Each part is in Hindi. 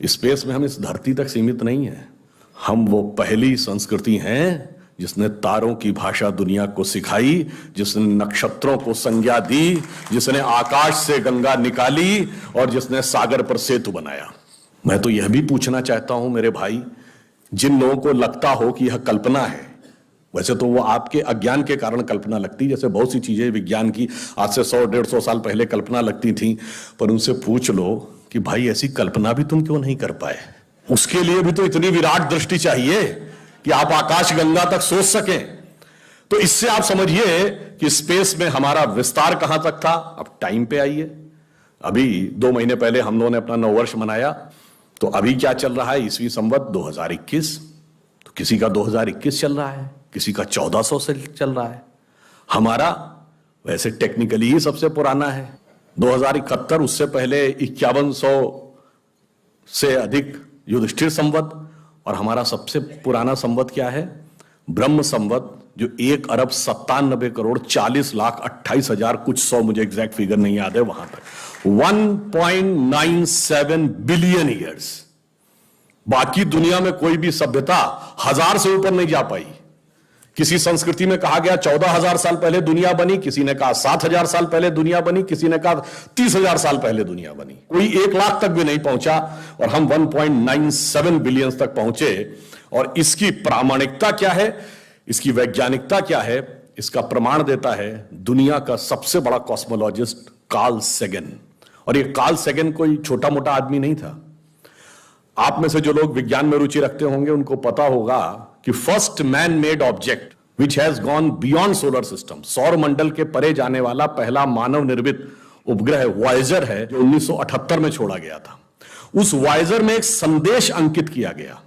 स्पेस में हम इस धरती तक सीमित नहीं है। हम वो पहली संस्कृति हैं जिसने तारों की भाषा दुनिया को सिखाई, जिसने नक्षत्रों को संज्ञा दी, जिसने आकाश से गंगा निकाली और जिसने सागर पर सेतु बनाया। मैं तो यह भी पूछना चाहता हूं मेरे भाई, जिन लोगों को लगता हो कि यह कल्पना है, वैसे तो वो आपके अज्ञान के कारण कल्पना लगती, जैसे बहुत सी चीजें विज्ञान की आज से 100-150 साल पहले कल्पना लगती थी, पर उनसे पूछ लो कि भाई ऐसी कल्पना भी तुम क्यों नहीं कर पाए? उसके लिए भी तो इतनी विराट दृष्टि चाहिए कि आप आकाश गंगा तक सोच सकें। तो इससे आप समझिए कि स्पेस में हमारा विस्तार कहां तक था। अब टाइम पे आइए, अभी 2 महीने पहले हम लोगों ने अपना नववर्ष मनाया, तो अभी क्या चल रहा है? ईस्वी संवत 2021। तो किसी का 2021 चल रहा है, किसी का 1400 से चल रहा है। हमारा वैसे टेक्निकली ही सबसे पुराना है 2071, उससे पहले 5100 से अधिक युधिष्ठिर संवत, और हमारा सबसे पुराना संवत क्या है? ब्रह्म संवत, जो 1,97,40,40,28,000 कुछ 100, मुझे एग्जैक्ट फिगर नहीं याद है, वहां तक 1.97 बिलियन ईयर्स। बाकी दुनिया में कोई भी सभ्यता 1000 से ऊपर नहीं जा पाई। किसी संस्कृति में कहा गया 14,000 साल पहले दुनिया बनी, किसी ने कहा 7,000 साल पहले दुनिया बनी, किसी ने कहा 30,000 साल पहले दुनिया बनी। कोई 1 लाख तक भी नहीं पहुंचा और हम 1.97 बिलियन तक पहुंचे। और इसकी प्रामाणिकता क्या है, इसकी वैज्ञानिकता क्या है, इसका प्रमाण देता है दुनिया का सबसे बड़ा कॉस्मोलॉजिस्ट कार्ल सेगन। और ये कार्ल सेगन कोई छोटा मोटा आदमी नहीं था। आप में से जो लोग विज्ञान में रुचि रखते होंगे उनको पता होगा कि first man made object which has gone beyond solar system, सौर मंडल के परे जाने वाला पहला मानव निर्मित उपग्रह वॉयेजर है, जो 1978 में छोड़ा गया था। उस वॉयेजर में एक संदेश अंकित किया गया,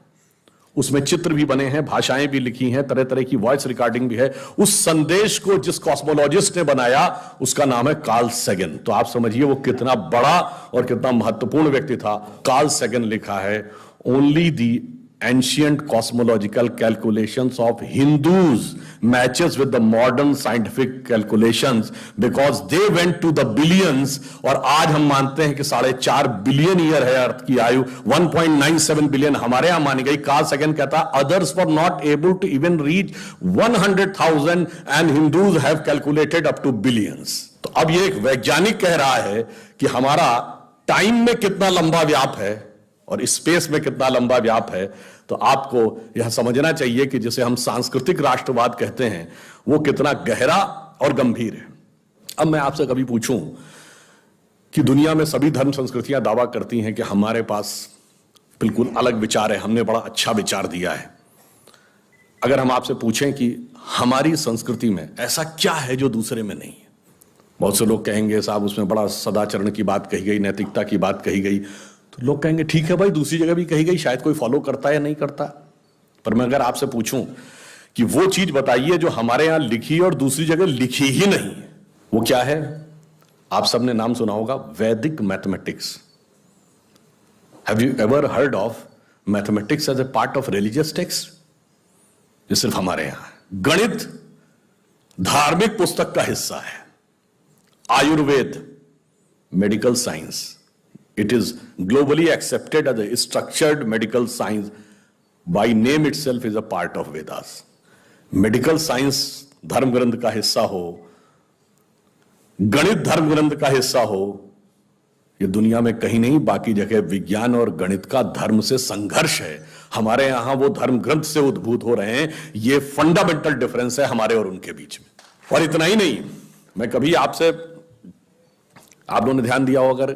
उसमें चित्र भी बने हैं, भाषाएं भी लिखी हैं, तरह तरह की वॉइस रिकॉर्डिंग भी है। उस संदेश को जिस कॉस्मोलॉजिस्ट ने बनाया उसका नाम है कार्ल सेगन। तो आप समझिए वो कितना बड़ा और कितना महत्वपूर्ण व्यक्ति था। कार्ल सेगन लिखा है, only the ancient cosmological calculations of Hindus matches with the modern scientific calculations because they went to the billions। और आज हम मानते हैं कि 4.5 बिलियन ईयर है अर्थ की आयु, 1.97 बिलियन हमारे यहां मानी गई। कार्ल सेगन कहता है others were not able to even reach 100,000 and Hindus have calculated up to billions। तो अब ये एक वैज्ञानिक कह रहा है कि हमारा टाइम में कितना लंबा व्याप है और स्पेस में कितना लंबा व्याप है। तो आपको यह समझना चाहिए कि जिसे हम सांस्कृतिक राष्ट्रवाद कहते हैं वो कितना गहरा और गंभीर है। अब मैं आपसे कभी पूछूं कि दुनिया में सभी धर्म संस्कृतियां दावा करती हैं कि हमारे पास बिल्कुल अलग विचार है, हमने बड़ा अच्छा विचार दिया है। अगर हम आपसे पूछें कि हमारी संस्कृति में ऐसा क्या है जो दूसरे में नहीं है, बहुत से लोग कहेंगे साहब उसमें बड़ा सदाचरण की बात कही गई, नैतिकता की बात कही गई। तो लोग कहेंगे ठीक है भाई, दूसरी जगह भी कही गई, शायद कोई फॉलो करता है या नहीं करता। पर मैं अगर आपसे पूछूं कि वो चीज बताइए जो हमारे यहां लिखी और दूसरी जगह लिखी ही नहीं, वो क्या है? आप सबने नाम सुना होगा, Vedic mathematics. Have you ever heard of mathematics as a part of religious text? ये सिर्फ हमारे यहां। गणित धार्मिक पुस्तक का हिस्सा है। Ayurveda medical science, it is globally accepted as a structured medical science, by name itself is a part of Vedas। Medical science धर्म ग्रंथ का हिस्सा हो, गणित धर्म ग्रंथ का हिस्सा हो, ये दुनिया में कहीं नहीं। बाकी जगह विज्ञान और गणित का धर्म से संघर्ष है, हमारे यहां वो धर्म ग्रंथ से उद्भूत हो रहे हैं। ये फंडामेंटल डिफरेंस है हमारे और उनके बीच में। और इतना ही नहीं, मैं कभी आपसे, आप लोगों ने ध्यान दिया हो अगर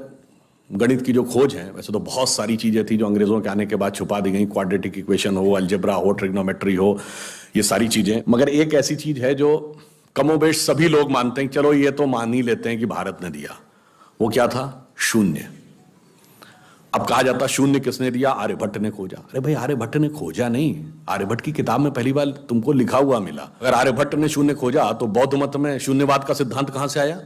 गणित की जो खोज है, वैसे तो बहुत सारी चीजें थी जो अंग्रेजों के आने के बाद छुपा दी गई, क्वाड्रेटिक इक्वेशन हो, अलजेब्रा हो, ट्रिग्नोमेट्री हो, ये सारी चीजें। मगर एक ऐसी चीज है जो कमोबेश सभी लोग मानते हैं, चलो ये तो मान ही लेते हैं कि भारत ने दिया। वो क्या था? शून्य। अब कहा जाता शून्य किसने दिया? आर्यभट्ट ने खोजा। अरे भाई आर्यभट्ट ने खोजा नहीं, आर्यभट्ट की किताब में पहली बार तुमको लिखा हुआ मिला। अगर आर्यभट्ट ने शून्य खोजा तो बौद्ध मत में शून्यवाद का सिद्धांत कहां से आया?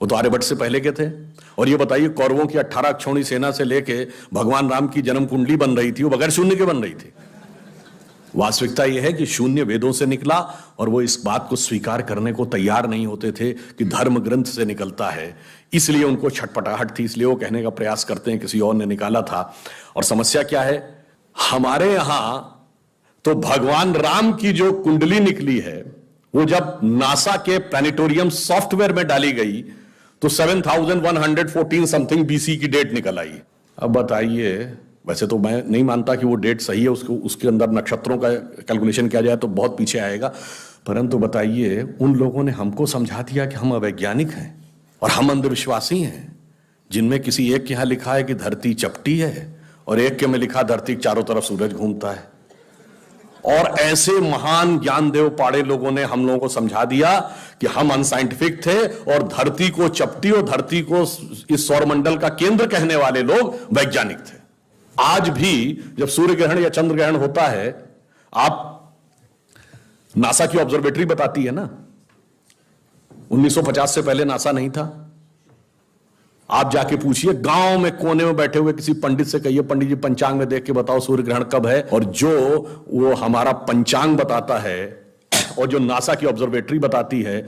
वो तो आर्यभट्ट से पहले के थे। और ये बताइए कौरवों की 18 अक्षौणी सेना से लेके भगवान राम की जन्म कुंडली बन रही थी, वो बगैर शून्य के बन रही थी। वास्तविकता यह है कि शून्य वेदों से निकला और वो इस बात को स्वीकार करने को तैयार नहीं होते थे कि धर्म ग्रंथ से निकलता है, इसलिए उनको छटपटाहट थी, इसलिए वो कहने का प्रयास करते हैं किसी और ने निकाला था। और समस्या क्या है, हमारे यहां तो भगवान राम की जो कुंडली निकली है वो जब नासा के प्लैनेटोरियम सॉफ्टवेयर में डाली गई तो 7114 समथिंग बीसी की डेट निकल आई। अब बताइए, वैसे तो मैं नहीं मानता कि वो डेट सही है, उसके अंदर नक्षत्रों का कैलकुलेशन किया जाए तो बहुत पीछे आएगा, परंतु बताइए उन लोगों ने हमको समझा दिया कि हम अवैज्ञानिक हैं और हम अंधविश्वासी हैं, जिनमें किसी एक के यहां लिखा है कि धरती चपटी है और एक के में लिखा धरती के चारों तरफ सूरज घूमता है। और ऐसे महान ज्ञानदेव पाड़े लोगों ने हम लोगों को समझा दिया कि हम अनसाइंटिफिक थे और धरती को चपटी और धरती को इस सौरमंडल का केंद्र कहने वाले लोग वैज्ञानिक थे। आज भी जब सूर्य ग्रहण या चंद्र ग्रहण होता है, आप नासा की ऑब्जर्वेटरी बताती है ना, 1950 से पहले नासा नहीं था। आप जाके पूछिए, गांव में कोने में बैठे हुए किसी पंडित से कहिए, पंडित जी पंचांग में देख के बताओ सूर्य ग्रहण कब है, और जो वो हमारा पंचांग बताता है और जो नासा की ऑब्जर्वेटरी बताती है,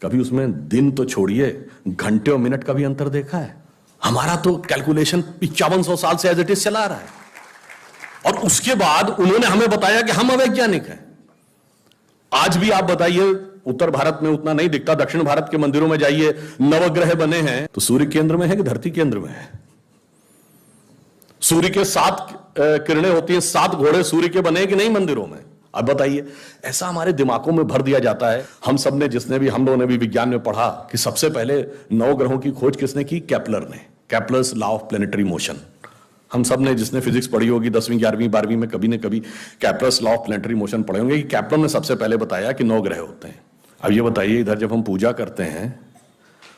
कभी उसमें दिन तो छोड़िए घंटे और मिनट का भी अंतर देखा है? हमारा तो कैलकुलेशन 5500 साल से एज इट इज चला रहा है, और उसके बाद उन्होंने हमें बताया कि हम अवैज्ञानिक हैं। आज भी आप बताइए, उत्तर भारत में उतना नहीं दिखता, दक्षिण भारत के मंदिरों में जाइए, नवग्रह बने हैं तो सूर्य केंद्र में है कि धरती केंद्र में है? सूर्य के 7 किरणें होती हैं, 7 घोड़े सूर्य के बने कि नहीं मंदिरों में? अब बताइए, ऐसा हमारे दिमागों में भर दिया जाता है। हम लोगों ने भी विज्ञान में पढ़ा कि सबसे पहले 9 ग्रहों की खोज किसने की? केपलर ने, Kepler's law of planetary motion. हम सब ने, जिसने फिजिक्स पढ़ी होगी 10वीं 11वीं 12वीं में, कभी न कभी Kepler's law of planetary motion पढ़े होंगे कि केपलर ने सबसे पहले बताया कि 9 ग्रह होते हैं। अब ये बताइए, इधर जब हम पूजा करते हैं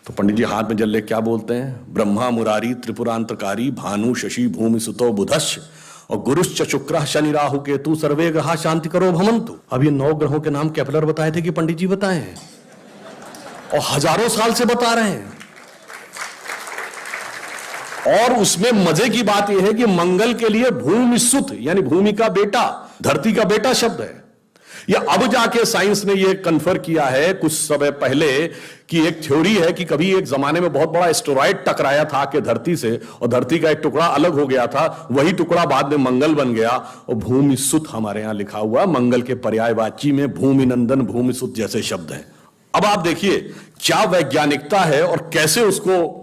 तो पंडित जी हाथ में जल ले क्या बोलते हैं? ब्रह्मा मुरारी त्रिपुरांतकारी भानु शशि भूमि सुतो बुधश्च और गुरुश्च शुक्र शनि राहु केतु सर्वे ग्रहा शांति करो भवन्तु। अब ये 9 ग्रहों के नाम केपलर बताए थे कि पंडित जी बताए हैं, और हजारों साल से बता रहे हैं। और उसमें मजे की बात यह है कि मंगल के लिए भूमि सुत यानी भूमि का बेटा, धरती का बेटा शब्द है। या अब जाके साइंस ने यह कन्फर्म किया है कुछ समय पहले कि एक थ्योरी है कि कभी एक जमाने में बहुत बड़ा एस्टेरॉयड टकराया था कि धरती से, और धरती का एक टुकड़ा अलग हो गया था, वही टुकड़ा बाद में मंगल बन गया। और भूमि सुत हमारे यहां लिखा हुआ, मंगल के पर्यायवाची में भूमि नंदन भूमि सुत जैसे शब्द हैं। अब आप देखिए क्या वैज्ञानिकता है और कैसे उसको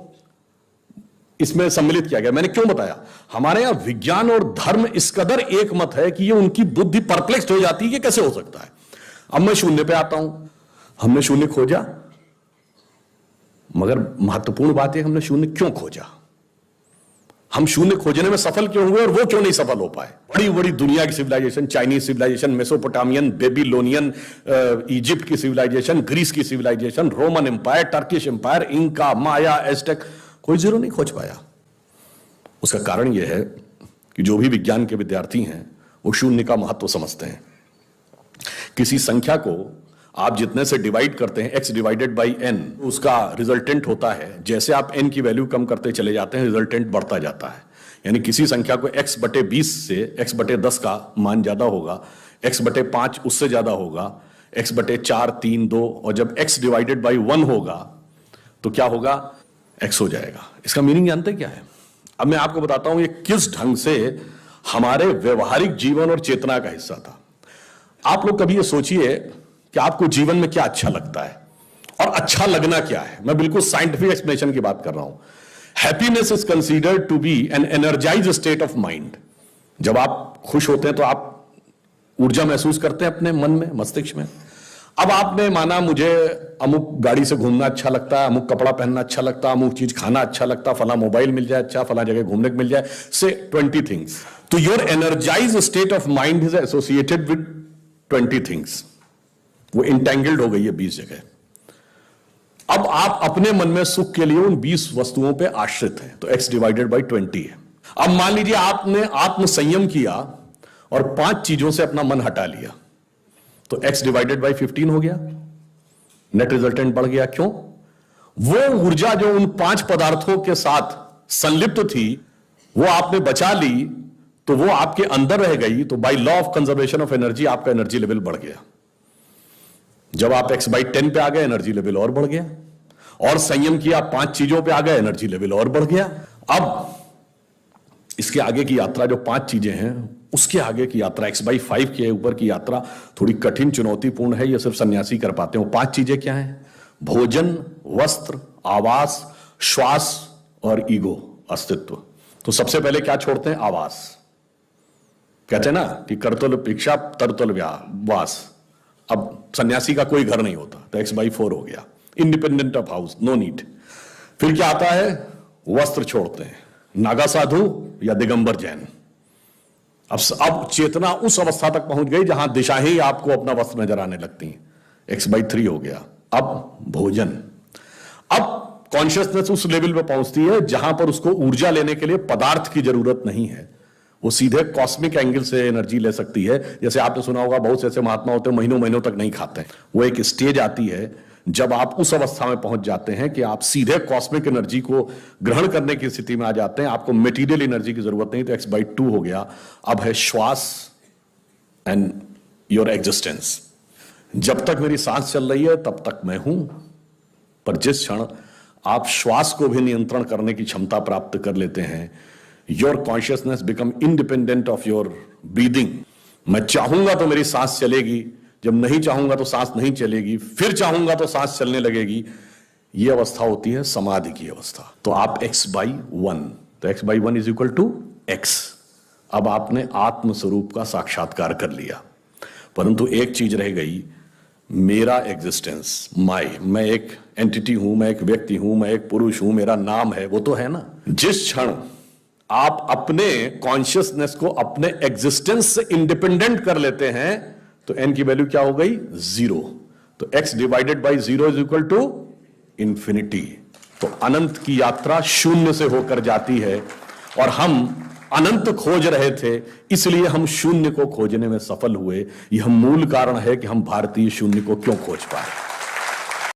इसमें सम्मिलित किया गया। मैंने क्यों बताया, हमारे यहां विज्ञान और धर्म इस कदर एक मत है कि ये उनकी बुद्धि परप्लेक्स हो जाती है कि कैसे हो सकता है। अब मैं शून्य पे आता हूं, हमने शून्य खोजा, मगर महत्वपूर्ण बात है हमने शून्य क्यों खोजा, हम शून्य खोजने में सफल क्यों हुए और वो क्यों नहीं सफल हो पाए। बड़ी बड़ी दुनिया की civilisation, Chinese civilisation, Mesopotamian, Babylonian, Egypt की सिविलाइजेशन, ग्रीस की civilisation, Roman empire, Turkish empire, Inca, Maya, Aztec, कोई जीरो नहीं खोज पाया। उसका कारण यह है कि जो भी विज्ञान के विद्यार्थी हैं वो शून्य का महत्व समझते हैं। किसी संख्या को आप जितने से डिवाइड करते हैं, x डिवाइडेड बाई n, उसका रिजल्टेंट होता है। जैसे आप n की वैल्यू कम करते चले जाते हैं, रिजल्टेंट बढ़ता जाता है। यानी किसी संख्या को x बटे 20 से x बटे 10 का मान ज्यादा होगा, x बटे 5 उससे ज्यादा होगा, x बटे 4, 3, 2, और जब x डिवाइडेड बाई 1 होगा तो क्या होगा? x हो जाएगा। इसका मीनिंग जानते क्या है? अब मैं आपको बताता हूं ये किस ढंग से हमारे व्यवहारिक जीवन और चेतना का हिस्सा था। आप लोग कभी ये सोचिए कि आपको जीवन में क्या अच्छा लगता है और अच्छा लगना क्या है। मैं बिल्कुल साइंटिफिक एक्सप्लेनेशन की बात कर रहा हूं। Happiness is considered to be an energised state of mind. जब आप खुश होते हैं तो आप ऊर्जा महसूस करते हैं अपने मन में, मस्तिष्क में। अब आपने माना मुझे अमुक गाड़ी से घूमना अच्छा लगता है, अमुक कपड़ा पहनना अच्छा लगता है, अमुक चीज खाना अच्छा लगता है, फला मोबाइल मिल जाए अच्छा, फला जगह घूमने को मिल जाए, से 20 थिंग्स। तो your energised state of mind is associated with 20 things. वो इंटेंगल्ड हो गई है 20 जगह। अब आप अपने मन में सुख के लिए उन 20 वस्तुओं पे आश्रित हैं, तो x डिवाइडेड बाई 20 है। अब मान लीजिए आपने आत्म संयम किया और 5 चीजों से अपना मन हटा लिया, तो x डिवाइडेड बाई 15 हो गया, नेट रिजल्टेंट बढ़ गया। क्यों? वो ऊर्जा जो उन 5 पदार्थों के साथ संलिप्त थी वो आपने बचा ली, तो वो आपके अंदर रह गई, तो by law of conservation of energy आपका एनर्जी लेवल बढ़ गया। जब आप x/10 पे आ गए, एनर्जी लेवल और बढ़ गया, और संयम किया 5 चीजों पे आ गए, एनर्जी लेवल और बढ़ गया। अब इसके आगे की यात्रा जो 5 चीजें हैं, उसके आगे की यात्रा x/5 के ऊपर की यात्रा थोड़ी कठिन चुनौतीपूर्ण है, ये सिर्फ सन्यासी कर पाते हो। 5 चीजें क्या हैं? भोजन, वस्त्र, आवास, श्वास और ईगो, अस्तित्व। तो सबसे पहले क्या छोड़ते हैं? आवास। कहते हैं ना कि करतुल भिक्षा तरतुल वास। अब सन्यासी का कोई घर नहीं होता, तो x/4 हो गया, independent of house, no need. फिर क्या आता है? वस्त्र छोड़ते हैं, नागा साधु या दिगंबर जैन। अब चेतना उस अवस्था तक पहुंच गई जहां दिशा ही आपको अपना वस्त्र नजर आने लगती है, x/3 हो गया। अब भोजन, अब कॉन्शियसनेस उस लेवल पे पहुंचती है जहां पर उसको ऊर्जा लेने के लिए पदार्थ की जरूरत नहीं है, वो सीधे कॉस्मिक एंगल से एनर्जी ले सकती है। जैसे आपने सुना होगा, बहुत से ऐसे महात्मा होते हैं महीनों महीनों तक नहीं खाते। वो एक स्टेज आती है जब आप उस अवस्था में पहुंच जाते हैं कि आप सीधे कॉस्मिक एनर्जी को ग्रहण करने की स्थिति में आ जाते हैं, आपको मटेरियल एनर्जी की जरूरत नहीं। तो x/2 हो गया। अब है श्वास एंड योर एग्जिस्टेंस। जब तक मेरी सांस चल रही है तब तक मैं हूं, पर जिस क्षण आप श्वास को भी नियंत्रण करने की क्षमता प्राप्त कर लेते हैं, your consciousness become independent of your breathing. मैं चाहूंगा तो मेरी सांस चलेगी, जब नहीं चाहूंगा तो सांस नहीं चलेगी, फिर चाहूंगा तो सांस चलने लगेगी। यह अवस्था होती है समाधि की अवस्था। तो आप x/1, तो x/1 is equal to x। अब आपने आत्म स्वरूप का साक्षात्कार कर लिया, परंतु एक चीज रह गई, मेरा एग्जिस्टेंस, मैं एक एंटिटी हूं, मैं एक व्यक्ति हूं, मैं एक पुरुष हूं, मेरा नाम है, वो तो है ना। जिस क्षण आप अपने कॉन्शियसनेस को अपने एग्जिस्टेंस से इंडिपेंडेंट कर लेते हैं, तो n की वैल्यू क्या हो गई? 0। तो x/0 is equal to infinity. तो अनंत की यात्रा शून्य से होकर जाती है, और हम अनंत खोज रहे थे, इसलिए हम शून्य को खोजने में सफल हुए। यह मूल कारण है कि हम भारतीय शून्य को क्यों खोज पाए।